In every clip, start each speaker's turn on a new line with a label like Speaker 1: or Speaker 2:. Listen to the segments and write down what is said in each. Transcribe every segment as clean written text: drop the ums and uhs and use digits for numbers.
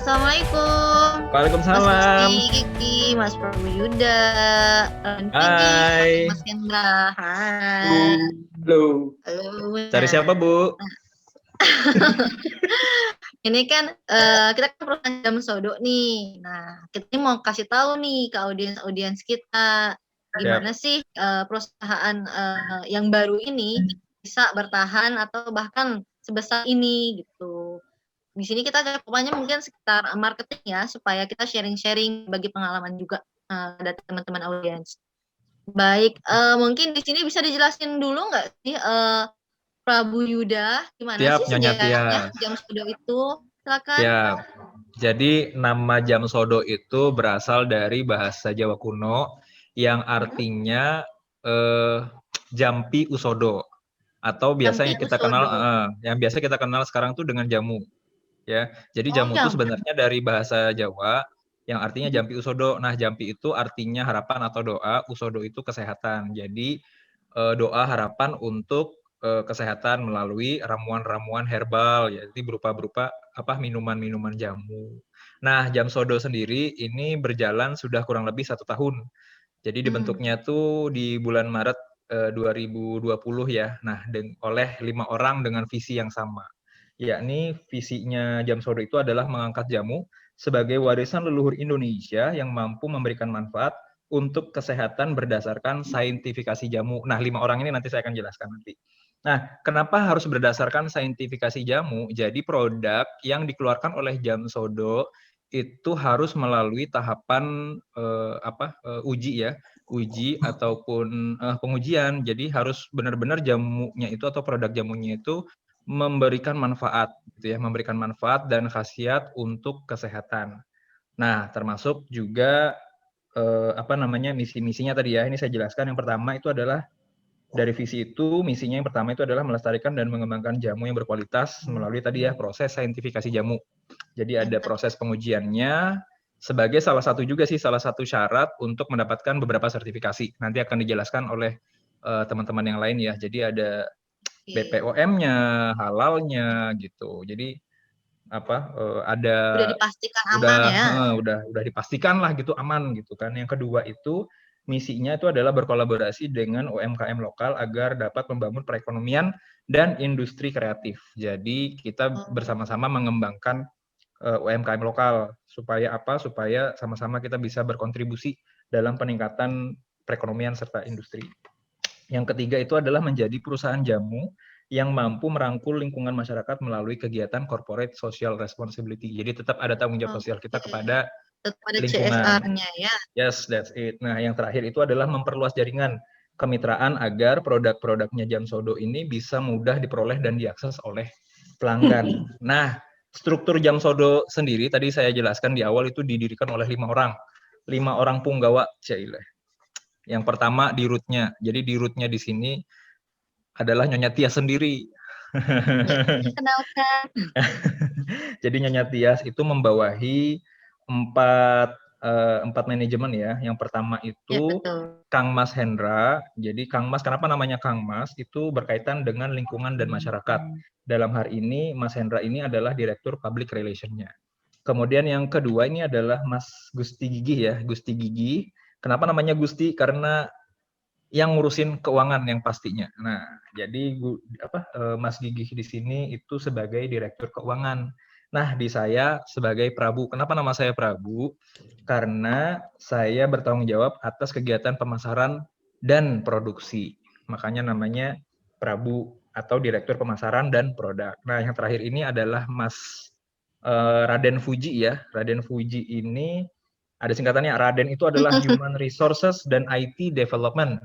Speaker 1: Assalamualaikum, Mas
Speaker 2: Waalaikumsalam.
Speaker 1: Rizky, Kiki, Mas Prabu Yuda, Vidi,
Speaker 2: Hai.
Speaker 1: Mas Hendra.
Speaker 2: Halo.
Speaker 1: Hai,
Speaker 2: Halo.
Speaker 1: halo.
Speaker 2: Cari siapa, Bu?
Speaker 1: Ini kan kita kan perusahaan Jam Sodo nih. Nah, kita ini mau kasih tahu nih ke audiens-audiens kita
Speaker 2: Siap.
Speaker 1: gimana sih perusahaan yang baru ini bisa bertahan atau bahkan sebesar ini gitu. Di sini kita cakupannya mungkin sekitar marketing ya, supaya kita sharing-sharing bagi pengalaman juga dari teman-teman audiens. Baik, mungkin di sini bisa dijelasin dulu nggak sih, Prabu Yuda, gimana
Speaker 2: Siap,
Speaker 1: sih
Speaker 2: Nyonya
Speaker 1: sejarahnya
Speaker 2: Tia.
Speaker 1: Jam Sodo itu? Silakan.
Speaker 2: Siap. Jadi nama Jam Sodo itu berasal dari bahasa Jawa kuno yang
Speaker 1: Mhm.
Speaker 2: artinya eh, Jampi Usodo atau
Speaker 1: Jampi
Speaker 2: biasanya kita kenal
Speaker 1: Usodo.
Speaker 2: yang biasa kita kenal sekarang tuh dengan jamu. Ya, jadi
Speaker 1: Oh,
Speaker 2: jamu itu
Speaker 1: jam.
Speaker 2: sebenarnya dari bahasa Jawa yang artinya
Speaker 1: Mhm.
Speaker 2: jampi usodo. Nah, jampi itu artinya harapan atau doa, usodo itu kesehatan. Jadi doa harapan untuk kesehatan melalui ramuan-ramuan herbal, ya, jadi berupa-berupa apa minuman-minuman jamu. Nah, jam sodo sendiri ini berjalan sudah kurang lebih 1 tahun. Jadi
Speaker 1: Hmm.
Speaker 2: dibentuknya tuh di bulan Maret 2020 ya. Nah, oleh 5 orang dengan visi yang sama, yakni visinya Jam Sodo itu adalah mengangkat jamu sebagai warisan leluhur Indonesia yang mampu memberikan manfaat untuk kesehatan berdasarkan saintifikasi jamu. Nah, 5 orang ini nanti saya akan jelaskan nanti. Nah, kenapa harus berdasarkan saintifikasi jamu? Jadi produk yang dikeluarkan oleh Jam Sodo itu harus melalui tahapan uji ya, uji ataupun pengujian. Jadi harus benar-benar jamunya itu atau produk jamunya itu memberikan manfaat gitu ya, memberikan manfaat dan khasiat untuk kesehatan. Nah, termasuk juga misi-misinya tadi ya. Ini saya jelaskan. Yang pertama itu adalah dari visi itu, misinya yang pertama itu adalah melestarikan dan mengembangkan jamu yang berkualitas melalui tadi ya proses saintifikasi jamu. Jadi ada proses pengujiannya sebagai salah satu juga sih, salah satu syarat untuk mendapatkan beberapa sertifikasi. Nanti akan dijelaskan oleh teman-teman yang lain ya. Jadi ada
Speaker 1: Oke.
Speaker 2: BPOM-nya, halalnya gitu. Jadi ada
Speaker 1: Udah dipastikan aman
Speaker 2: udah
Speaker 1: ya.
Speaker 2: udah dipastikan lah gitu aman gitu kan. Yang kedua itu misinya itu adalah berkolaborasi dengan UMKM lokal agar dapat membangun perekonomian dan industri kreatif. Jadi kita
Speaker 1: Oh.
Speaker 2: bersama-sama mengembangkan UMKM lokal supaya apa? Supaya sama-sama kita bisa berkontribusi dalam peningkatan perekonomian serta industri. Yang ketiga itu adalah menjadi perusahaan jamu yang mampu merangkul lingkungan masyarakat melalui kegiatan corporate social responsibility. Jadi tetap ada tanggung jawab sosial kita
Speaker 1: Oke.
Speaker 2: kepada
Speaker 1: Tetap ada
Speaker 2: lingkungan.
Speaker 1: CSR-nya ya.
Speaker 2: Yes, that's it. Nah, yang terakhir itu adalah memperluas jaringan kemitraan agar produk-produknya Jam Sodo ini bisa mudah diperoleh dan diakses oleh pelanggan. Nah, struktur Jam Sodo sendiri tadi saya jelaskan di awal itu didirikan oleh 5 orang. 5 orang punggawa, Cile. Yang pertama di rootnya. Jadi di rootnya di sini adalah Nyonya Tia sendiri.
Speaker 1: Ya, kenalkan.
Speaker 2: Jadi Nyonya Tias itu membawahi empat manajemen ya. Yang pertama
Speaker 1: Ya,
Speaker 2: itu
Speaker 1: betul.
Speaker 2: Kang Mas Hendra. Jadi Kang Mas, kenapa namanya Kang Mas? Itu berkaitan dengan lingkungan dan masyarakat. Dalam hari ini Mas Hendra ini adalah Direktur Public Relation-nya. Kemudian yang kedua ini adalah Mas Gusti Gigi ya, Gusti Gigi. Kenapa namanya Gusti? Karena yang ngurusin keuangan yang pastinya. Nah, jadi Mas Gigi di sini itu sebagai direktur keuangan. Nah, di saya sebagai Prabu. Kenapa nama saya Prabu? Karena saya bertanggung jawab atas kegiatan pemasaran dan produksi. Makanya namanya Prabu atau Direktur Pemasaran dan Produk. Nah, yang terakhir ini adalah Mas Raden Fuji ya. Raden Fuji ini ada singkatannya. Raden itu adalah Human Resources dan IT Development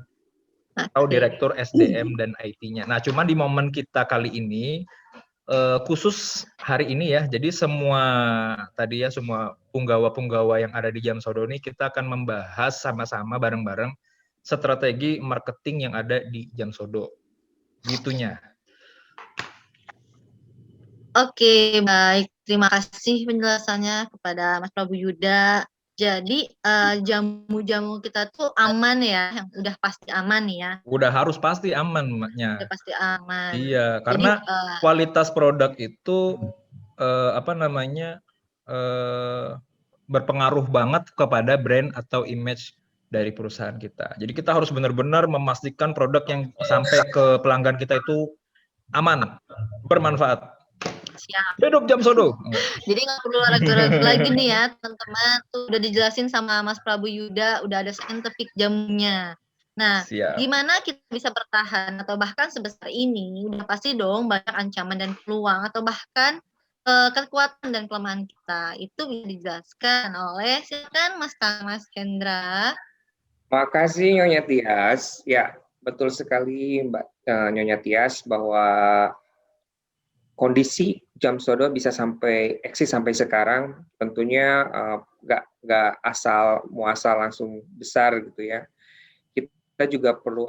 Speaker 2: atau
Speaker 1: Oke.
Speaker 2: Direktur SDM dan IT-nya. Nah, cuman di momen kita kali ini khusus hari ini ya. Jadi semua punggawa-punggawa yang ada di Jam Sodo ini kita akan membahas sama-sama bareng-bareng strategi marketing yang ada di Jam Sodo. Gitunya.
Speaker 1: Oke, baik. Terima kasih penjelasannya kepada Mas Prabu Yuda. Jadi, jamu-jamu kita tuh aman ya, yang udah pasti aman ya,
Speaker 2: Udah harus pasti aman, Maknya.
Speaker 1: udah pasti aman.
Speaker 2: Iya,
Speaker 1: Jadi,
Speaker 2: karena kualitas produk itu apa namanya berpengaruh banget kepada brand atau image dari perusahaan kita. Jadi kita harus benar-benar memastikan produk yang sampai ke pelanggan kita itu aman, bermanfaat.
Speaker 1: Siap.
Speaker 2: Hidup Jam Sodo.
Speaker 1: Jadi nggak perlu ragu-ragu lagi nih ya teman-teman, tuh udah dijelasin sama Mas Prabu Yuda, udah ada scientific jamunya. Nah,
Speaker 2: Siap.
Speaker 1: gimana kita bisa bertahan atau bahkan sebesar ini, udah pasti dong banyak ancaman dan peluang atau bahkan kekuatan dan kelemahan kita. Itu bisa dijelaskan oleh silakan Mas Kendra.
Speaker 3: Makasih Nyonya Tias. Ya, betul sekali Mbak Nyonya Tias bahwa kondisi Jam Sodo bisa sampai eksis sampai sekarang tentunya nggak asal muasal langsung besar gitu ya. Kita juga perlu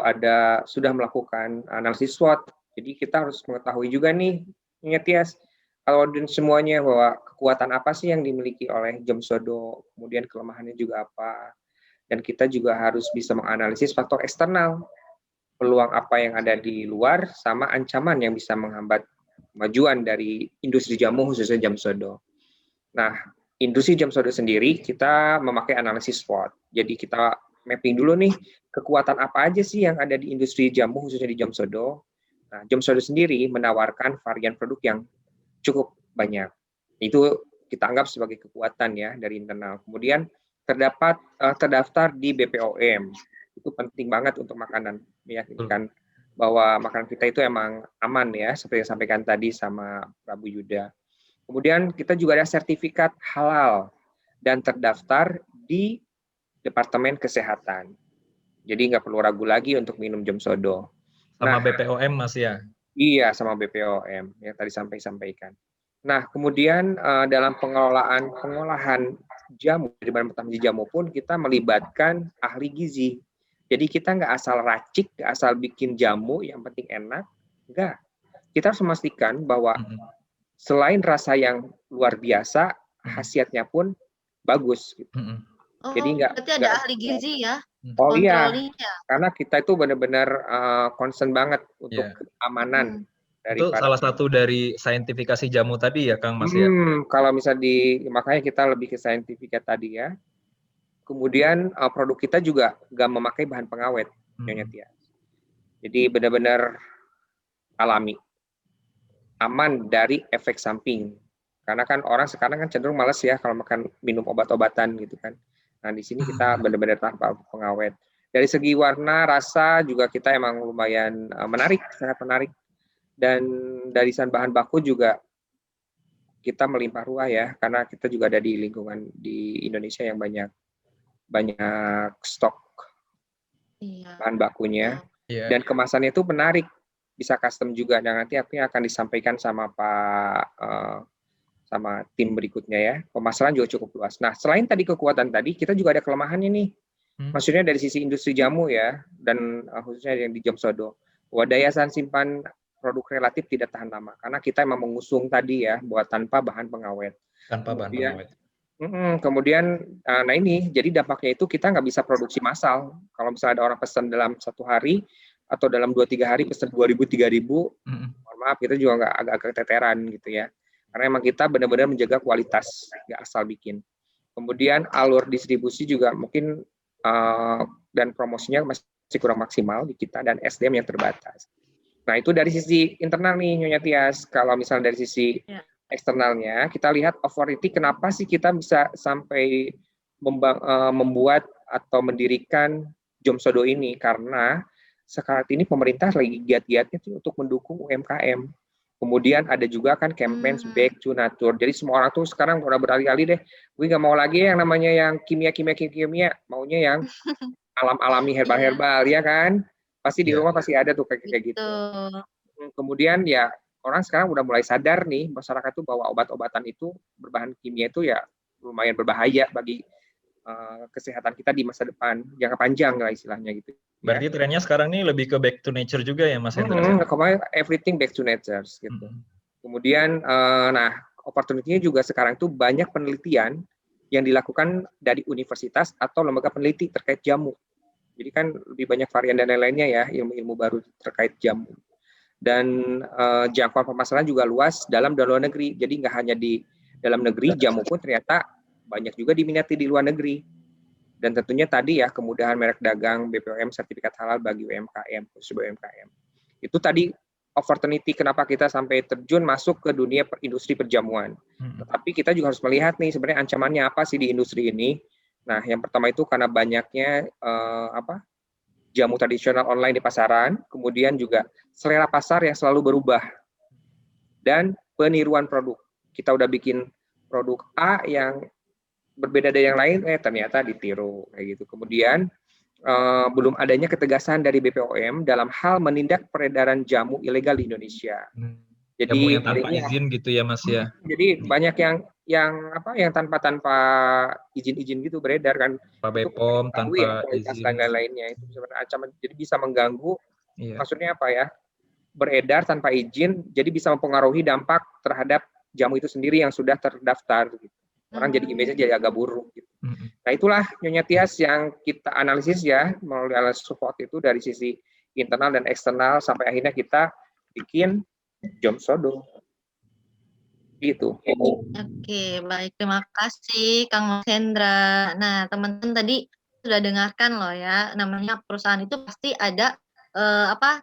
Speaker 3: sudah melakukan analisis SWOT. Jadi kita harus mengetahui juga nih Nyonya Tias, kalau semuanya bahwa kekuatan apa sih yang dimiliki oleh Jam Sodo, kemudian kelemahannya juga apa. Dan kita juga harus bisa menganalisis faktor eksternal, peluang apa yang ada di luar, sama ancaman yang bisa menghambat kemajuan dari industri jamu, khususnya Jam Sodo. Nah, industri Jam Sodo sendiri, kita memakai analisis SWOT. Jadi kita mapping dulu nih, kekuatan apa aja sih yang ada di industri jamu, khususnya di Jam Sodo. Nah, Jam Sodo sendiri menawarkan varian produk yang cukup banyak. Itu kita anggap sebagai kekuatan ya dari internal. Kemudian terdaftar di BPOM. Itu penting banget untuk makanan, meyakinkan bahwa makanan kita itu emang aman ya, seperti yang sampaikan tadi sama Prabu Yuda. Kemudian kita juga ada sertifikat halal dan terdaftar di Departemen Kesehatan. Jadi nggak perlu ragu lagi untuk minum Jam Sodo.
Speaker 2: Sama BPOM Mas ya?
Speaker 3: Iya, sama BPOM yang tadi sampaikan. Nah, kemudian dalam pengolahan jamu, di bahan mentah jamu pun kita melibatkan ahli gizi. Jadi kita nggak asal racik, nggak asal bikin jamu yang penting enak, enggak. Kita harus memastikan bahwa selain rasa yang luar biasa, khasiatnya pun bagus. Gitu.
Speaker 1: Oh,
Speaker 3: jadi
Speaker 1: berarti ada ahli gizi ya?
Speaker 3: Oh iya, karena kita itu benar-benar concern banget untuk keamanan.
Speaker 2: Itu salah satu dari saintifikasi jamu tadi ya, Kang Mas ya?
Speaker 3: Kalau makanya kita lebih ke saintifikat tadi ya. Kemudian produk kita juga nggak memakai bahan pengawet, Nyonya Tias. Jadi benar-benar alami, aman dari efek samping. Karena kan orang sekarang kan cenderung malas ya kalau minum obat-obatan gitu kan. Nah di sini kita benar-benar tanpa pengawet. Dari segi warna, rasa juga kita emang lumayan menarik, sangat menarik. Dan dari bahan baku juga kita melimpah ruah ya, karena kita juga ada di lingkungan di Indonesia yang banyak stok bahan bakunya. Dan kemasannya itu menarik, bisa custom juga. Dan nanti akan disampaikan sama sama tim berikutnya ya. Pemasaran juga cukup luas. Nah, selain tadi kekuatan tadi, kita juga ada kelemahannya nih. Maksudnya dari sisi industri jamu ya, dan khususnya yang di Jam Sodo. Daya simpan produk relatif tidak tahan lama karena kita memang mengusung tadi ya buat tanpa bahan pengawet.
Speaker 2: Bahan pengawet.
Speaker 3: Kemudian, nah ini jadi dampaknya itu kita nggak bisa produksi massal. Kalau misalnya ada orang pesan dalam 1 hari atau dalam 2-3 hari pesan 2.000-3.000, mohon maaf kita juga nggak agak keteteran gitu ya. Karena emang kita benar-benar menjaga kualitas, nggak asal bikin. Kemudian alur distribusi juga mungkin dan promosinya masih kurang maksimal di kita dan SDM yang terbatas. Nah, itu dari sisi internal nih, Nyonya Tias. Kalau misalnya dari sisi eksternalnya, kita lihat authority kenapa sih kita bisa sampai membuat atau mendirikan Jam Sodo ini. Karena sekarang ini pemerintah lagi giat-giatnya untuk mendukung UMKM. Kemudian ada juga kan campaign Back to Nature. Jadi semua orang tuh sekarang udah beralih-alih deh. Gue nggak mau lagi yang namanya yang kimia, maunya yang alam-alami herbal-herbal, ya kan? Pasti di rumah pasti ada tuh kayak gitu. Kemudian ya orang sekarang udah mulai sadar nih masyarakat tuh bahwa obat-obatan itu berbahan kimia itu ya lumayan berbahaya bagi kesehatan kita di masa depan, jangka panjang lah istilahnya gitu.
Speaker 2: Berarti trennya sekarang nih lebih ke back to nature juga ya Mas Hendra?
Speaker 3: Everything back to nature gitu. Kemudian nah opportunity-nya juga sekarang tuh banyak penelitian yang dilakukan dari universitas atau lembaga peneliti terkait jamu. Jadi kan lebih banyak varian dan lain-lainnya ya, ilmu-ilmu baru terkait jamu. Dan jangkauan pemasaran juga luas dalam dan luar negeri. Jadi nggak hanya di dalam negeri, jamu pun ternyata banyak juga diminati di luar negeri. Dan tentunya tadi ya kemudahan merek dagang BPOM sertifikat halal bagi UMKM, khusus UMKM. Itu tadi opportunity kenapa kita sampai terjun masuk ke dunia industri perjamuan. Tetapi kita juga harus melihat nih sebenarnya ancamannya apa sih di industri ini. Nah, yang pertama itu karena banyaknya jamu tradisional online di pasaran, kemudian juga selera pasar yang selalu berubah dan peniruan produk. Kita udah bikin produk A yang berbeda dari yang lain, ternyata ditiru kayak gitu. Kemudian belum adanya ketegasan dari BPOM dalam hal menindak peredaran jamu ilegal di Indonesia.
Speaker 2: Jamu
Speaker 3: Jadi
Speaker 2: yang tanpa izin gitu ya Mas ya.
Speaker 3: Jadi banyak yang tanpa izin gitu beredar kan.
Speaker 2: Pak BPOM tanpa
Speaker 3: kualitas
Speaker 2: izin.
Speaker 3: dan lain-lainnya itu sebenarnya ancaman. Jadi bisa mengganggu.
Speaker 2: Iya.
Speaker 3: Maksudnya apa ya? Beredar tanpa izin, jadi bisa mempengaruhi dampak terhadap jamu itu sendiri yang sudah terdaftar. Gitu. Orang jadi image-nya jadi agak buruk. Gitu. Nah itulah Nyonya Tias yang kita analisis ya melalui analisis support itu dari sisi internal dan eksternal sampai akhirnya kita bikin Jam Sodo. Gitu.
Speaker 1: Oke, baik. Terima kasih Kang Mas Hendra. Nah, teman-teman tadi sudah dengarkan loh ya, namanya perusahaan itu pasti ada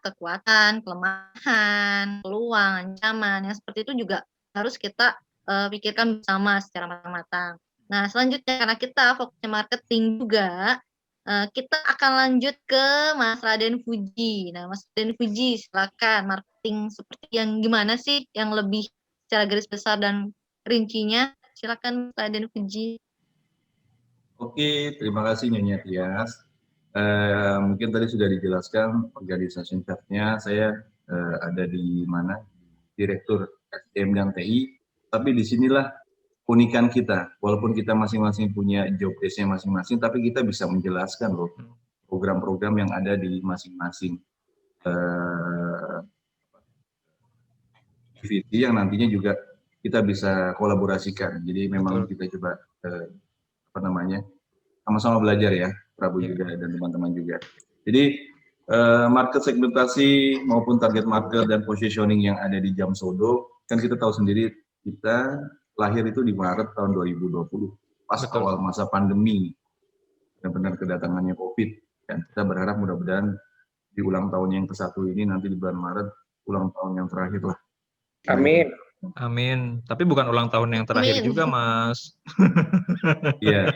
Speaker 1: kekuatan, kelemahan, peluang, ancaman yang seperti itu juga harus kita pikirkan bersama secara matang-matang. Nah, selanjutnya karena kita fokusnya marketing juga, kita akan lanjut ke Mas Raden Fuji. Nah, Mas Raden Fuji, silakan marketing seperti yang gimana sih yang lebih secara garis besar dan rincinya? Silakan Pak Raden Fuji.
Speaker 4: Oke, terima kasih Nyonya Tias. Mungkin tadi sudah dijelaskan organisasi chart-nya, saya ada di mana, Direktur SDM dan TI, tapi disinilah unikan kita, walaupun kita masing-masing punya job desk-nya masing-masing, tapi kita bisa menjelaskan loh program-program yang ada di masing-masing divisi yang nantinya juga kita bisa kolaborasikan. Jadi memang kita coba sama-sama belajar ya, Prabu juga dan teman-teman juga. Jadi market segmentasi maupun target market dan positioning yang ada di Jam Sodo, kan kita tahu sendiri kita lahir itu di Maret tahun 2020, pas awal masa pandemi, benar-benar kedatangannya COVID. Dan kita berharap mudah-mudahan di ulang tahun yang ke-1 ini nanti di bulan Maret, ulang tahun yang terakhir lah.
Speaker 3: Amin.
Speaker 2: Amin. Tapi bukan ulang tahun yang terakhir juga, Mas.
Speaker 4: Iya.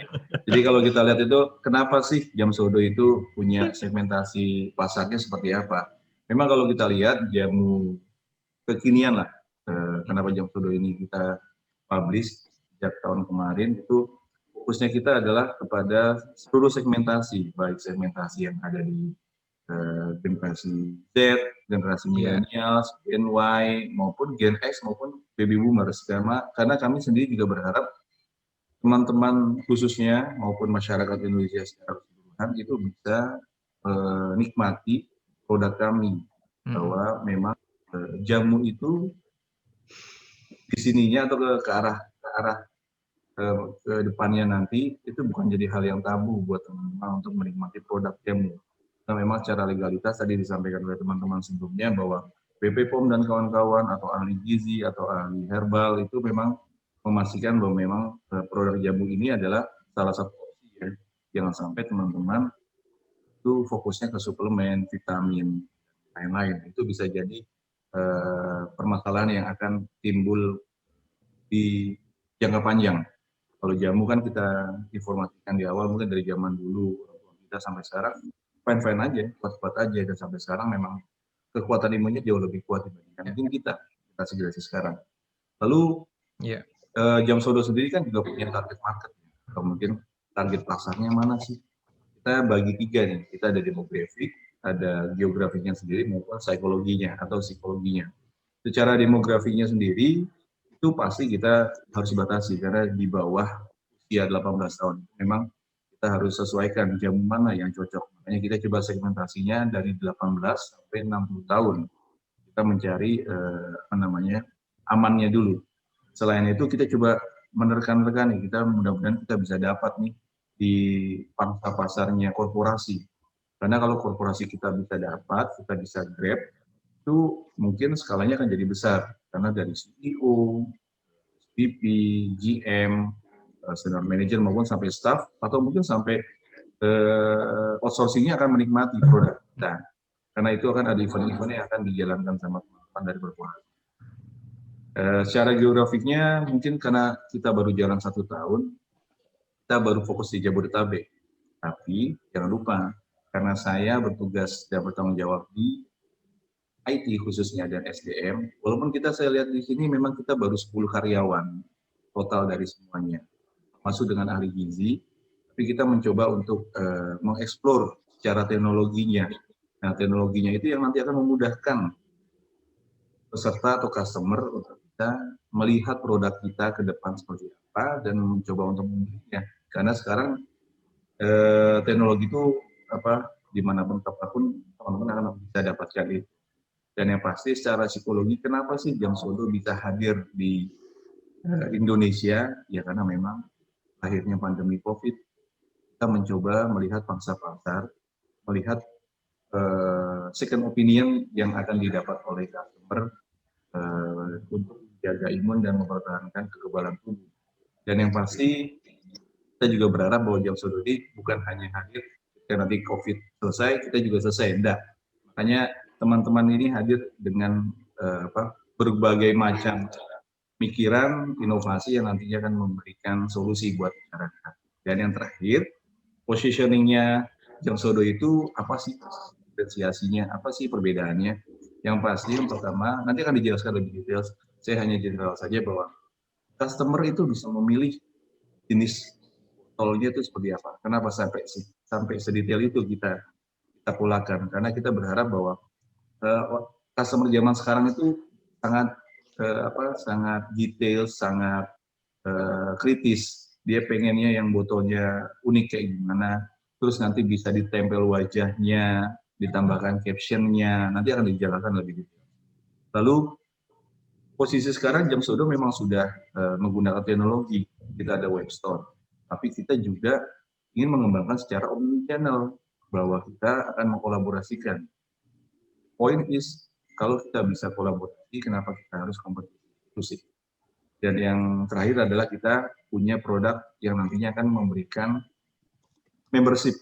Speaker 4: Jadi kalau kita lihat itu, kenapa sih Jam Sodo itu punya segmentasi pasarnya seperti apa? Memang kalau kita lihat jamu kekinian lah, kenapa Jam Sodo ini kita publish sejak tahun kemarin, itu fokusnya kita adalah kepada seluruh segmentasi, baik segmentasi yang ada di generasi Z, generasi milenial, Gen Y, maupun Gen X, maupun baby boomers. Karena kami sendiri juga berharap teman-teman khususnya maupun masyarakat Indonesia secara keseluruhan itu bisa nikmati produk kami. Bahwa memang jamu itu di sininya atau ke arah ke depannya nanti itu bukan jadi hal yang tabu buat teman-teman untuk menikmati produk jamu. Nah, memang secara legalitas tadi disampaikan oleh teman-teman sebelumnya bahwa BPOM dan kawan-kawan atau ahli gizi atau ahli herbal itu memang memastikan bahwa memang produk jamu ini adalah salah satu opsi ya. Jangan sampai teman-teman itu fokusnya ke suplemen, vitamin, lain-lain. Itu bisa jadi permasalahan yang akan timbul di jangka panjang. Kalau jamu kan kita informasikan di awal mungkin dari zaman dulu kita sampai sekarang fine-fine aja, kuat-kuat aja, dan sampai sekarang memang kekuatan imunnya jauh lebih kuat dibandingkan mungkin kita generasi sekarang. Lalu Jam Sodo sendiri kan juga punya target market, atau mungkin target pasarnya mana sih? Kita bagi 3 nih, kita ada demografik, ada geografinya sendiri maupun psikologinya atau psikologinya. Secara demografinya sendiri itu pasti kita harus batasi karena di bawah usia 18 tahun. Memang kita harus sesuaikan jam mana yang cocok. Makanya kita coba segmentasinya dari 18 sampai 60 tahun. Kita mencari amannya dulu. Selain itu kita coba menerkan-rekan nih, kita mudah-mudahan kita bisa dapat nih di pangsa pasarnya korporasi. Karena kalau korporasi kita bisa dapat, kita bisa grab, itu mungkin skalanya akan jadi besar. Karena dari CEO, VP, GM, senior manager maupun sampai staff, atau mungkin sampai outsourcing-nya akan menikmati produk kita. Karena itu akan ada event-event yang akan dijalankan sama teman-teman dari berkuasa. Secara geografiknya mungkin karena kita baru jalan 1 tahun, kita baru fokus di Jabodetabek. Tapi jangan lupa, karena saya bertugas dan bertanggung jawab di IT khususnya dan SDM, walaupun saya lihat di sini memang kita baru 10 karyawan total dari semuanya, masuk dengan ahli gizi, tapi kita mencoba untuk mengeksplor secara teknologinya. Nah, teknologinya itu yang nanti akan memudahkan peserta atau customer untuk kita melihat produk kita ke depan seperti apa dan mencoba untuk membelinya. Karena sekarang teknologi itu dimanapun apapun teman-teman akan bisa dapatkan itu. Dan yang pasti secara psikologi, kenapa sih Jam Sodo bisa hadir di Indonesia? Ya karena memang akhirnya pandemi COVID, kita mencoba melihat pangsa pasar, melihat second opinion yang akan didapat oleh customer untuk menjaga imun dan mempertahankan kekebalan tubuh. Dan yang pasti kita juga berharap bahwa Jam Sodo ini bukan hanya hadir ketika nanti COVID selesai, kita juga selesai. Enggak. Makanya teman-teman ini hadir dengan berbagai macam pikiran, inovasi yang nantinya akan memberikan solusi buat masyarakat. Dan yang terakhir, positioning-nya Jam Sodo itu apa sih diferensiasinya, apa sih perbedaannya? Yang pasti yang pertama, nanti akan dijelaskan lebih detail, saya hanya general saja bahwa customer itu bisa memilih jenis botolnya itu seperti apa. Kenapa sampai sedetail itu kita polakan? Karena kita berharap bahwa customer zaman sekarang itu sangat detail, sangat kritis. Dia pengennya yang botolnya unik kayak gimana, terus nanti bisa ditempel wajahnya, ditambahkan captionnya, nanti akan dijelaskan lebih detail. Lalu posisi sekarang Jam Sodo memang sudah menggunakan teknologi, kita ada web store, tapi kita juga ingin mengembangkan secara omnichannel, bahwa kita akan mengkolaborasikan. Point is, kalau kita bisa kolaborasi, kenapa kita harus kompetisi? Dan yang terakhir adalah kita punya produk yang nantinya akan memberikan membership,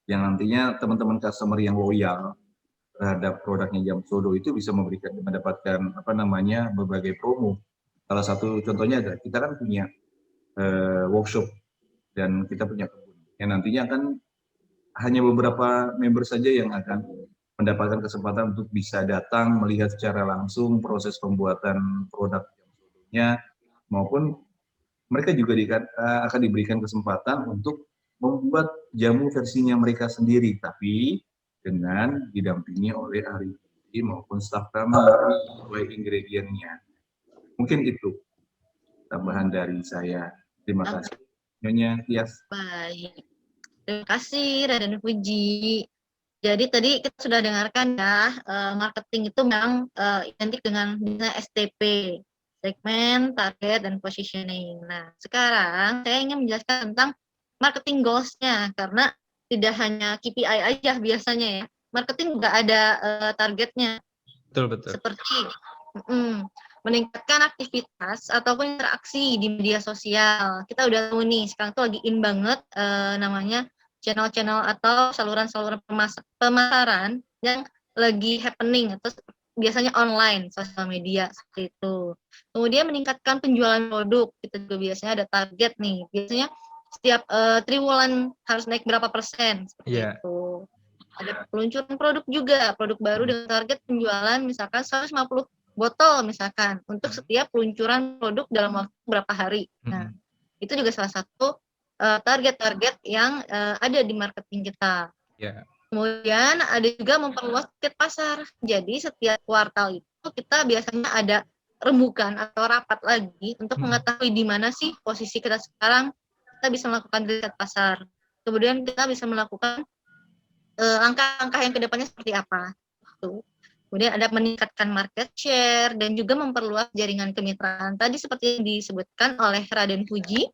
Speaker 4: yang nantinya teman-teman customer yang loyal terhadap produknya Jam Sodo itu bisa mendapatkan berbagai promo. Salah satu contohnya ada, kita kan punya workshop dan kita punya kebun, yang nantinya akan hanya beberapa member saja yang akan mendapatkan kesempatan untuk bisa datang melihat secara langsung proses pembuatan produk Jam Sodonya, maupun mereka juga akan diberikan kesempatan untuk membuat jamu versinya mereka sendiri, tapi dengan didampingi oleh ahli gizi maupun staf kami sesuai ingredientnya. Mungkin itu tambahan dari saya. Terima kasih. Nyonya Tias.
Speaker 1: Baik. Terima kasih Raden Puji. Jadi tadi kita sudah dengarkan ya, marketing itu memang identik dengan STP, segmen, target, dan positioning. Nah, sekarang saya ingin menjelaskan tentang marketing goals-nya, karena tidak hanya KPI aja biasanya ya, marketing juga ada targetnya.
Speaker 2: Betul.
Speaker 1: Seperti meningkatkan aktivitas ataupun interaksi di media sosial. Kita udah tahu nih, sekarang tuh lagi in banget namanya channel-channel atau saluran-saluran pemasaran yang lagi happening, atau biasanya online, sosial media, seperti itu. Kemudian meningkatkan penjualan produk, kita juga biasanya ada target nih, biasanya setiap triwulan harus naik berapa persen, seperti itu. Ada peluncuran produk juga, produk baru dengan target penjualan misalkan 150 botol misalkan, untuk setiap peluncuran produk dalam waktu berapa hari. Nah, itu juga salah satu target-target yang ada di marketing kita. Kemudian ada juga memperluas market pasar. Jadi setiap kuartal itu kita biasanya ada rembukan atau rapat lagi untuk mengetahui di mana sih posisi kita sekarang. Kita bisa melakukan riset pasar. Kemudian kita bisa melakukan langkah-langkah yang kedepannya seperti apa. Kemudian ada meningkatkan market share dan juga memperluas jaringan kemitraan. Tadi seperti yang disebutkan oleh Raden Puji,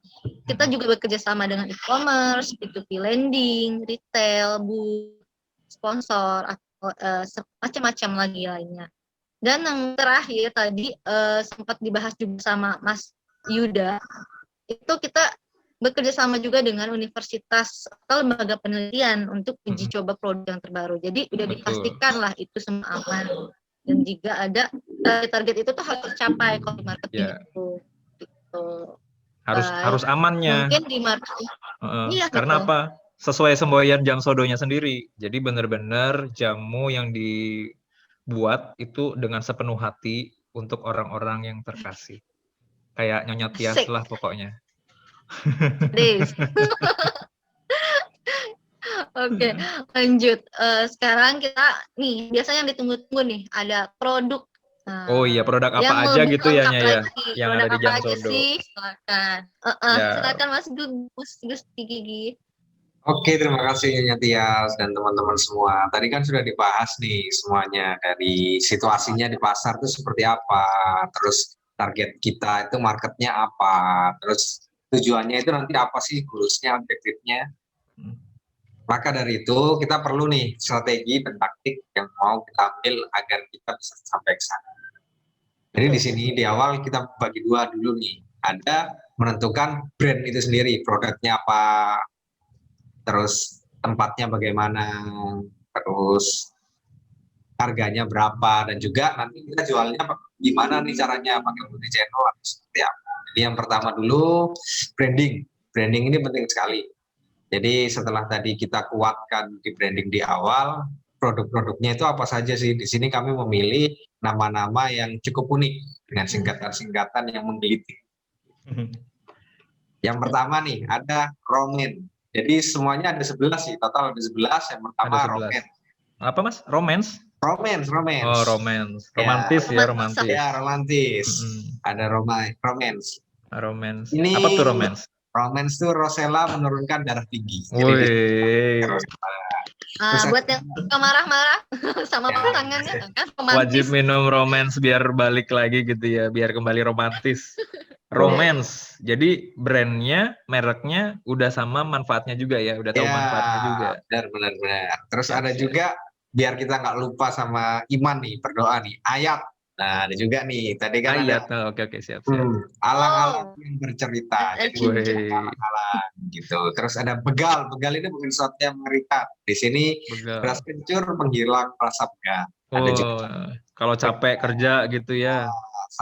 Speaker 1: kita juga bekerja sama dengan e-commerce, P2P lending, retail, booth, sponsor, atau macam-macam lagi lainnya. Dan yang terakhir tadi sempat dibahas juga sama Mas Yuda, itu kita bekerja sama juga dengan universitas atau lembaga penelitian untuk uji coba produk yang terbaru. Jadi udah
Speaker 2: Betul.
Speaker 1: dipastikan lah itu semua aman. Dan jika ada target itu tuh harus tercapai kalau di marketing
Speaker 2: Ya.
Speaker 1: itu. Gitu.
Speaker 2: Harus amannya.
Speaker 1: Mungkin di marketing. Iya,
Speaker 2: Karena
Speaker 1: betul.
Speaker 2: apa? Sesuai semboyan jam sodonya sendiri. Jadi benar-benar jamu yang dibuat itu dengan sepenuh hati untuk orang-orang yang terkasih. Kayak Nyonya Tias
Speaker 1: Asik.
Speaker 2: lah pokoknya.
Speaker 1: Des. Oke, lanjut. Sekarang kita nih biasanya yang ditunggu-tunggu nih ada produk.
Speaker 2: Oh iya, produk apa
Speaker 1: yang
Speaker 2: aja
Speaker 1: lebih
Speaker 2: gitu ya,
Speaker 1: lengkap
Speaker 2: Nya ya,
Speaker 1: lagi.
Speaker 2: yang
Speaker 1: Produk
Speaker 2: ada di
Speaker 1: apa
Speaker 2: Jam
Speaker 1: aja
Speaker 2: Sodo.
Speaker 1: sih? Silakan.
Speaker 2: Ya.
Speaker 1: Silakan Mas Gusti Gigi.
Speaker 5: Oke, terima kasih Nyonya Tias dan teman-teman semua. Tadi kan sudah dibahas nih semuanya, dari situasinya di pasar itu seperti apa, terus target kita itu marketnya apa, terus tujuannya itu nanti apa sih, goalsnya, objektifnya. Maka dari itu kita perlu nih strategi dan taktik yang mau kita ambil agar kita bisa sampai ke sana. Jadi di sini di awal kita bagi dua dulu nih. Ada menentukan brand itu sendiri, produknya apa, terus tempatnya bagaimana, terus harganya berapa, dan juga nanti kita jualnya gimana nih caranya, pakai multi channel atau seperti apa. Jadi yang pertama dulu branding. Branding ini penting sekali. Jadi setelah tadi kita kuatkan di branding di awal, produk-produknya itu apa saja sih? Di sini kami memilih nama-nama yang cukup unik dengan singkatan-singkatan yang menggelitik. Yang pertama nih ada Romen. Jadi semuanya ada 11 sih, total ada 11. Yang pertama
Speaker 2: Ada 11.
Speaker 5: Romen.
Speaker 2: Apa Mas? Romance?
Speaker 5: Romance.
Speaker 2: Oh, romance. Romantis ya, romantis.
Speaker 5: Ya, romantis. Ada romance.
Speaker 2: Romance.
Speaker 5: Ini
Speaker 2: Apa tuh romance?
Speaker 5: Romance tuh Rosella menurunkan darah tinggi.
Speaker 2: Wih.
Speaker 1: Buat yang suka marah-marah sama pasangannya kan romantis.
Speaker 2: Wajib minum romance biar balik lagi gitu ya, biar kembali romantis. Romance. Jadi brandnya, mereknya udah sama manfaatnya juga ya, udah tahu manfaatnya juga.
Speaker 5: Benar. Terus ada juga biar kita nggak lupa sama iman nih, berdoa nih, ayat. Nah, ada juga nih, tadi kan
Speaker 2: ayat.
Speaker 5: ada
Speaker 2: Oke, siap.
Speaker 5: Alang-alang yang bercerita. Jadi alang-alang gitu. Terus ada begal. Begal ini bukan sesuatu yang mengerikan. Di sini beras kencur penghilang rasa pegal. Ada juga.
Speaker 2: Kalau capek kerja gitu ya,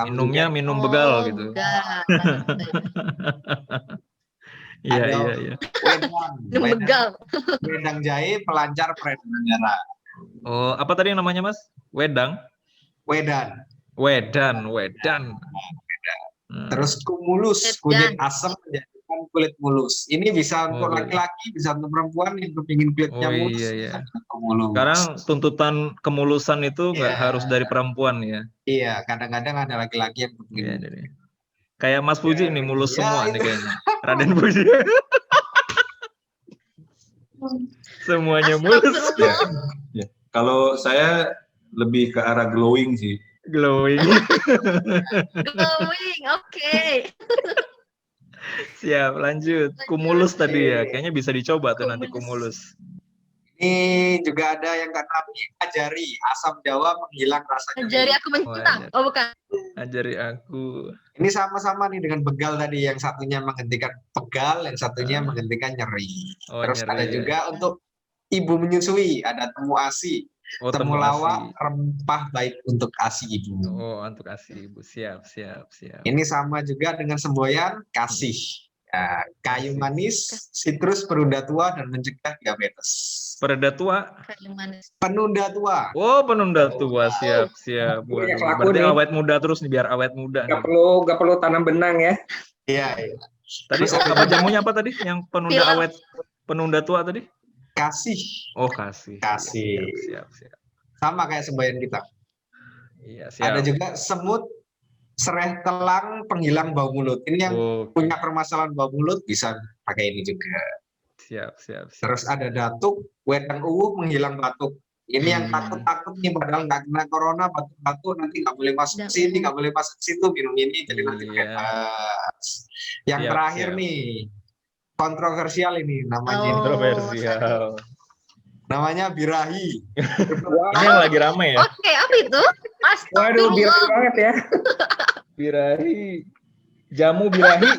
Speaker 2: minumnya minum begal gitu. Iya.
Speaker 1: Minum begal.
Speaker 5: Wedang jahe pelancar peredaran darah.
Speaker 2: Oh, apa tadi namanya Mas? Wedan.
Speaker 5: Terus kumulus, kunyit asam menjadikan kulit mulus. Ini bisa untuk laki-laki, bisa untuk perempuan yang kepingin kulitnya mulus.
Speaker 2: Iya. Sekarang tuntutan kemulusan itu nggak harus dari perempuan ya.
Speaker 5: Iya, kadang-kadang ada laki-laki yang kepingin.
Speaker 2: Kayak Mas Puji nih mulus semua nih kayaknya. Raden Puji. Semuanya mulus.
Speaker 4: Ya. Kalau saya lebih ke arah glowing sih.
Speaker 2: Glowing,
Speaker 1: oke.
Speaker 2: Siap, lanjut. Kumulus tadi ya, kayaknya bisa dicoba tuh nanti kumulus.
Speaker 5: Ini juga ada yang kata ajari, asam Jawa menghilang rasa.
Speaker 1: Ajari aku mencintang. Oh, bukan.
Speaker 2: Ajari aku.
Speaker 5: Ini sama-sama nih dengan begal tadi, yang satunya menghentikan pegal, yang satunya menghentikan nyeri. Terus nyeri, ada juga untuk ibu menyusui, ada temu ASI. Temulawak rempah baik untuk ASI ibu.
Speaker 2: Oh, untuk ASI ibu. Siap.
Speaker 5: Ini sama juga dengan semboyan kasih. Ya, kayu manis, sitrus penunda tua dan mencegah diabetes.
Speaker 2: Penunda tua?
Speaker 5: Penunda tua.
Speaker 2: Oh, penunda tua. Siap. Berarti awet muda terus nih, biar awet muda.
Speaker 3: Gak perlu tanam benang ya.
Speaker 5: Iya.
Speaker 2: Tadi apa jamunya apa tadi? Yang penunda tua tadi?
Speaker 5: Kasih.
Speaker 2: Oh, kasih. Siap.
Speaker 5: Sama kayak semboyan kita.
Speaker 2: Iya, siap.
Speaker 5: Ada juga semut, sereh telang, penghilang bau mulut. Ini yang punya permasalahan bau mulut bisa pakai ini juga.
Speaker 2: Siap.
Speaker 5: Terus ada datuk, wedang uwuh menghilang batuk. Ini yang takut nih, padahal nggak kena corona, batuk-batuk nanti nggak boleh masuk sini, nggak boleh masuk situ, minum ini jadi nanti bebas. Yang terakhir nih, kontroversial ini namanya.
Speaker 2: Kontroversial.
Speaker 5: Namanya birahi.
Speaker 2: Ini yang lagi rame ya?
Speaker 1: Oke, apa itu?
Speaker 3: Waduh, birahi banget ya.
Speaker 2: Birahi. Jamu birahi.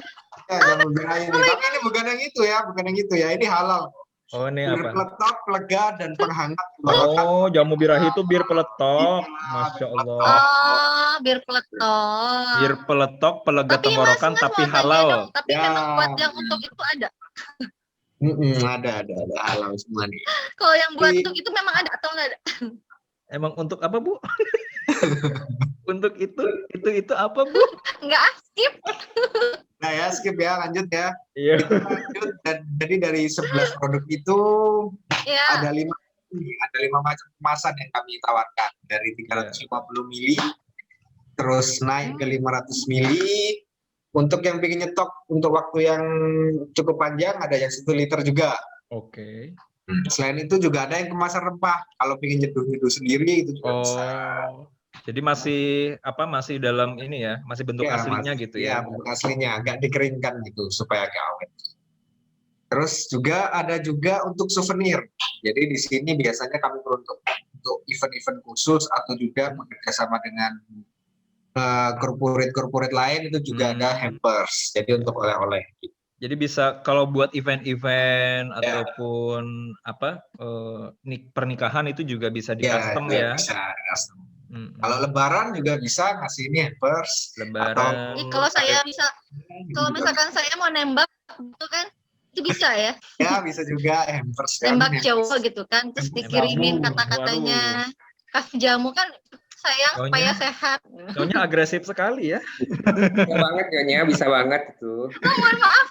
Speaker 5: Ya, jamu birahi ini. Tapi ini bukan yang itu ya, bukan yang itu ya. Ini halal.
Speaker 2: Oh, ini
Speaker 5: Bir
Speaker 2: apa?
Speaker 5: peletok, pelega, dan penghangat.
Speaker 2: Oh, jamu birahi itu bir peletok. Masya Allah.
Speaker 1: Oh, bir peletok.
Speaker 2: Bir peletok, pelega
Speaker 1: Tapi
Speaker 2: tenggorokan,
Speaker 1: Mas
Speaker 2: tapi
Speaker 1: mau tanya
Speaker 2: halal.
Speaker 1: dong, tapi
Speaker 5: Ya.
Speaker 1: memang buat yang untuk itu ada.
Speaker 5: Ada halal semua nih.
Speaker 1: Kalau yang buat
Speaker 5: Di-
Speaker 1: untuk itu memang ada atau enggak ada?
Speaker 2: Emang untuk apa, Bu? Untuk itu apa, Bu?
Speaker 1: Enggak skip.
Speaker 5: Nah ya, skip ya, lanjut ya.
Speaker 2: Iya.
Speaker 5: Kita lanjut. Jadi dari 11 produk itu
Speaker 1: Ya.
Speaker 5: ada 5 macam kemasan yang kami tawarkan. Dari 350 mili, terus naik ke 500 mili. Untuk yang ingin nyetok untuk waktu yang cukup panjang, ada yang 1 liter juga.
Speaker 2: Oke.
Speaker 5: Selain itu juga ada yang kemasan rempah. Kalau ingin nyeduh-nyeduh sendiri itu juga bisa.
Speaker 2: Oh. Jadi masih dalam ini ya, masih bentuk
Speaker 5: Ya,
Speaker 2: aslinya gitu ya.
Speaker 5: Iya, bentuk aslinya, agak dikeringkan gitu supaya agak awet. Terus juga ada juga untuk souvenir. Jadi di sini biasanya kami peruntuk untuk event-event khusus atau juga bekerjasama dengan corporate lain itu juga ada hampers. Jadi untuk oleh-oleh.
Speaker 2: Jadi bisa kalau buat event-event
Speaker 5: Ya.
Speaker 2: ataupun pernikahan itu juga bisa di custom
Speaker 5: itu
Speaker 2: ya.
Speaker 5: Bisa custom.
Speaker 2: Mm-mm.
Speaker 5: Kalau lebaran juga bisa ngasih ini hampers.
Speaker 2: Lebaran.
Speaker 1: Kalau saya bisa, kalau misalkan saya mau nembak itu kan itu bisa ya.
Speaker 5: Ya bisa juga hampers kan.
Speaker 1: Nembak cowok gitu kan, terus dikirimin kata-katanya. Kasih jamu kan sayang
Speaker 2: Nyonya.
Speaker 1: supaya sehat.
Speaker 2: Nyonya agresif sekali ya.
Speaker 3: Bisa banget Nyonya, bisa banget itu.
Speaker 1: Mohon maaf.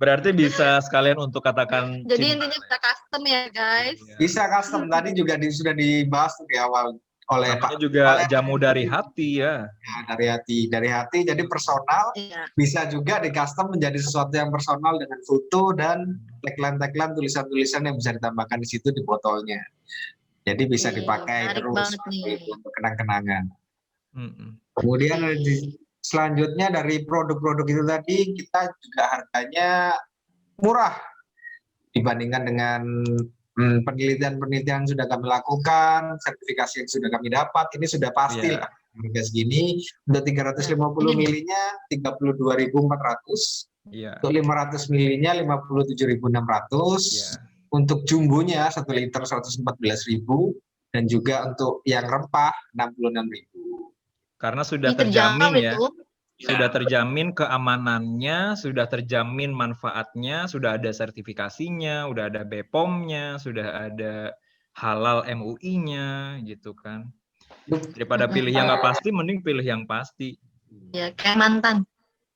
Speaker 2: Berarti bisa sekalian untuk katakan
Speaker 1: Jadi
Speaker 2: cinta.
Speaker 1: intinya bisa custom ya guys.
Speaker 2: Iya.
Speaker 5: Bisa custom. Tadi juga sudah dibahas tuh di awal oleh
Speaker 2: Namanya
Speaker 5: Pak.
Speaker 2: juga
Speaker 5: oleh-
Speaker 2: jamu dari hati ya.
Speaker 5: Ya, dari hati jadi personal.
Speaker 1: Iya.
Speaker 5: Bisa juga di custom menjadi sesuatu yang personal dengan foto dan tagline tulisan-tulisan yang bisa ditambahkan di situ di botolnya. Jadi bisa
Speaker 1: Iya,
Speaker 5: dipakai
Speaker 1: menarik
Speaker 5: terus
Speaker 1: banget nih.
Speaker 5: seperti itu, untuk kenang-kenangan.
Speaker 2: Mm-mm.
Speaker 5: Kemudian selanjutnya dari produk-produk itu tadi kita juga harganya murah dibandingkan dengan penelitian-penelitian yang sudah kami lakukan, sertifikasi yang sudah kami dapat, ini sudah pasti
Speaker 2: Iya.
Speaker 5: lah harga segini. Untuk 350 milinya 32.400,
Speaker 2: Iya.
Speaker 5: untuk 500 milinya 57.600,
Speaker 2: Iya.
Speaker 5: untuk jumbonya 1 liter 114.000, dan juga untuk yang rempah 66.000.
Speaker 2: Karena sudah
Speaker 1: Ini terjangkau
Speaker 2: terjamin ya.
Speaker 1: itu.
Speaker 2: Sudah terjamin keamanannya, sudah terjamin manfaatnya, sudah ada sertifikasinya, udah ada BPOM-nya, sudah ada halal MUI-nya gitu kan. Daripada pilih yang nggak pasti, mending pilih yang pasti.
Speaker 1: Ya kayak mantan.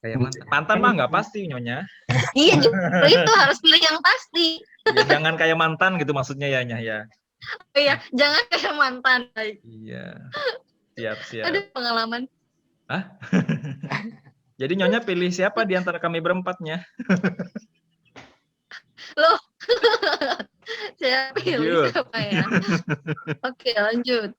Speaker 2: Kayak mantan mah nggak pasti Nyonya.
Speaker 1: Iya justru itu harus pilih yang pasti.
Speaker 2: Ya, jangan kayak mantan gitu maksudnya ya Nyah ya.
Speaker 1: Oh iya, jangan kayak mantan.
Speaker 2: Iya. Siap.
Speaker 1: Ada pengalaman.
Speaker 2: Jadi Nyonya pilih siapa di antara kami berempatnya?
Speaker 1: Loh. Saya pilih
Speaker 2: Lanjut.
Speaker 1: siapa ya? Oke, lanjut.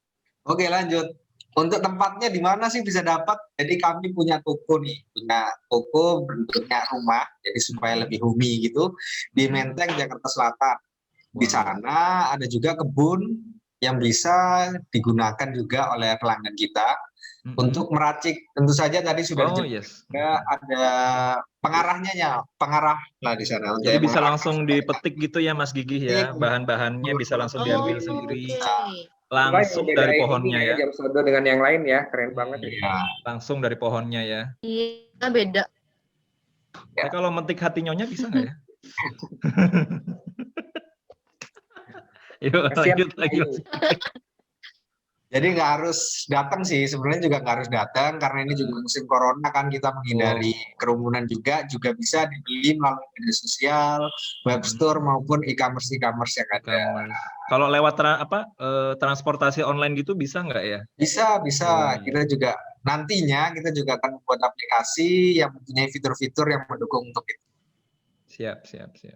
Speaker 5: Oke, lanjut. Untuk tempatnya di mana sih bisa dapat? Jadi kami punya toko nih, punya toko bentuknya rumah, jadi supaya lebih homey gitu, di Menteng, Jakarta Selatan. Di sana ada juga kebun yang bisa digunakan juga oleh pelanggan kita untuk meracik. Tentu saja tadi sudah
Speaker 2: yes.
Speaker 5: ada pengarah lah di sana.
Speaker 2: Jadi bisa langsung dipetik gitu ya Mas Gigih ya, bahan-bahannya bisa langsung diambil sendiri. Langsung dari pohonnya ya.
Speaker 3: Jam sodo dengan yang lain ya, keren banget.
Speaker 5: Ya.
Speaker 2: Langsung dari pohonnya ya.
Speaker 1: Iya, beda.
Speaker 2: Ya. Kalau metik hati Nyonya bisa nggak ya? Yuk lanjut lagi.
Speaker 5: Jadi nggak harus datang sih, sebenarnya juga nggak harus datang karena ini juga musim corona kan, kita menghindari kerumunan juga bisa dibeli melalui media sosial, web store maupun e-commerce yang ada.
Speaker 2: Kalau lewat transportasi online gitu bisa nggak ya?
Speaker 5: Bisa. Kita juga nantinya kita juga akan membuat aplikasi yang mempunyai fitur-fitur yang mendukung untuk itu.
Speaker 2: Siap.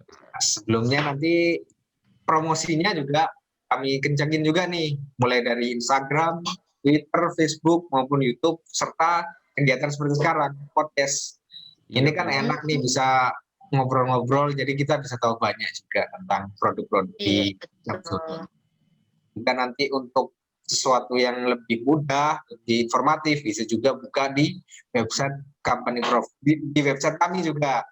Speaker 5: Nah, sebelumnya nanti promosinya juga kami kencangin juga nih, mulai dari Instagram, Twitter, Facebook, maupun YouTube, serta kegiatan seperti sekarang, podcast. Ini kan enak nih, bisa ngobrol-ngobrol, jadi kita bisa tahu banyak juga tentang produk-produk di Jam Sodo. Juga nanti untuk sesuatu yang lebih mudah, lebih informatif, bisa juga buka di website company di website kami juga.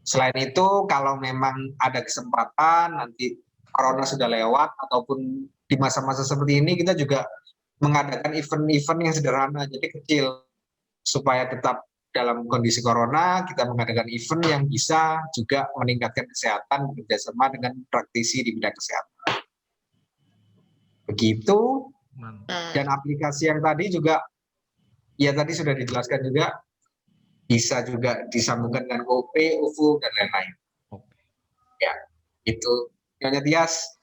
Speaker 5: Selain itu, kalau memang ada kesempatan nanti corona sudah lewat ataupun di masa-masa seperti ini, kita juga mengadakan event-event yang sederhana, jadi kecil, supaya tetap dalam kondisi corona, kita mengadakan event yang bisa juga meningkatkan kesehatan bekerjasama dengan praktisi di bidang kesehatan. Begitu. Dan aplikasi yang tadi juga, ya tadi sudah dijelaskan juga, bisa juga disambungkan dengan OP, OVO, dan lain-lain. Ya, itu Nyonya Tias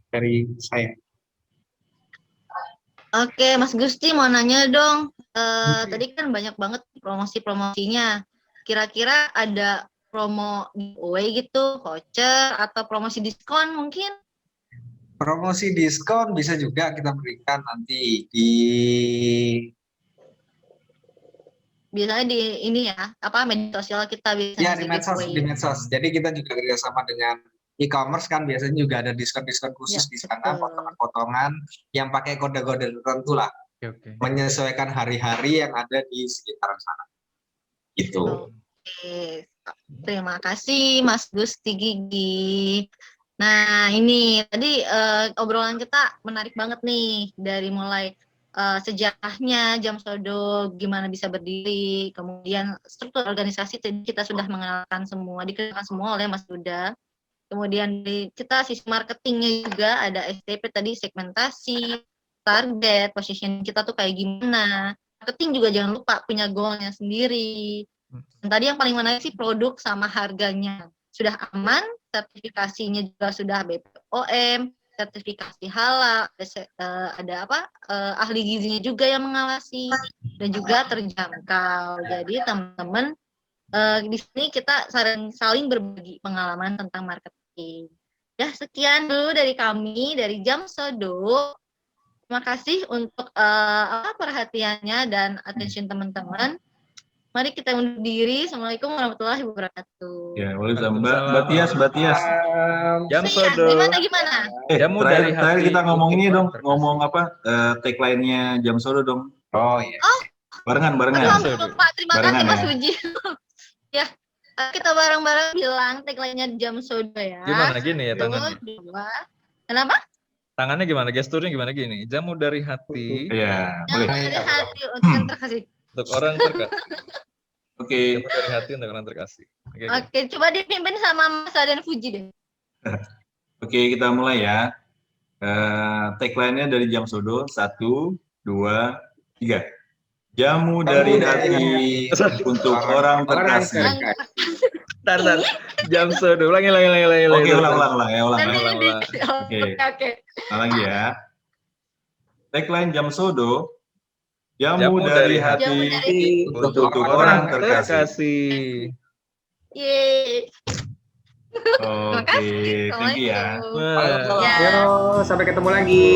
Speaker 5: dari saya.
Speaker 1: Oke, Mas Gusti mau nanya dong. Tadi kan banyak banget promosi-promosinya. Kira-kira ada promo giveaway gitu, voucher, atau promosi diskon mungkin?
Speaker 5: Promosi diskon bisa juga kita berikan nanti di
Speaker 1: Biasanya di ini ya, apa media sosial kita biasanya
Speaker 5: di medsos. Jadi kita juga kerjasama dengan e-commerce kan biasanya juga ada diskon-diskon khusus di sana, potongan-potongan yang pakai kode-kode tertentu lah, menyesuaikan hari-hari yang ada di sekitaran sana. Itu.
Speaker 1: Oke, terima kasih Mas Gusti Gigi. Nah ini tadi obrolan kita menarik banget nih, dari mulai sejarahnya Jam Sodo, gimana bisa berdiri, kemudian struktur organisasi kita sudah mengenalkan semua, dikenalkan semua oleh Mas Duda. Kemudian kita sisi marketingnya juga ada STP tadi, segmentasi, target, position kita tuh kayak gimana. Marketing juga jangan lupa punya goalnya sendiri. Dan tadi yang paling menarik sih produk sama harganya. Sudah aman, sertifikasinya juga sudah BPOM, sertifikasi halal, ada ahli gizinya juga yang mengawasi, dan juga terjangkau. Jadi teman-teman, di sini kita saling berbagi pengalaman tentang marketing. Ya, sekian dulu dari kami, dari Jam Sodo. Terima kasih untuk perhatiannya dan attention teman-teman. Mari kita undur diri. Assalamualaikum warahmatullahi wabarakatuh.
Speaker 4: Ya, Mbak Tias.
Speaker 2: Jam Sodo.
Speaker 1: Gimana?
Speaker 4: Terakhir kita ngomong ini dong, ngomong apa? Tagline-nya Jam Sodo dong.
Speaker 5: Oh iya.
Speaker 4: Barengan.
Speaker 1: Lupa, terima kasih Mas
Speaker 4: ya.
Speaker 1: Uji. Ya, kita bareng-bareng bilang tagline-nya Jam Sodo ya.
Speaker 2: Gimana gini ya tangannya?
Speaker 1: 2. Kenapa?
Speaker 2: Tangannya gimana? Gesturnya gimana gini? Jamu dari hati.
Speaker 4: Iya,
Speaker 1: Jamu dari hati untuk yang terkasih.
Speaker 2: Untuk orang terkasih.
Speaker 4: Oke.
Speaker 2: Jamu dari hati untuk orang terkasih.
Speaker 1: Oke, coba dipimpin sama Mas Aden Fuji deh.
Speaker 4: Oke, kita mulai ya. Tagline-nya dari Jam Sodo, 1, 2, 3. Jamu dari hati untuk orang terkasih.
Speaker 2: Tar. Jam Sodo. Ulangi.
Speaker 4: Oke, ulang.
Speaker 1: Oke.
Speaker 4: Lagi ya. Tagline Jam Sodo, jamu dari hati untuk orang terkasih.
Speaker 1: Yeay.
Speaker 4: Oke, thank you ya.
Speaker 3: Sampai ketemu lagi.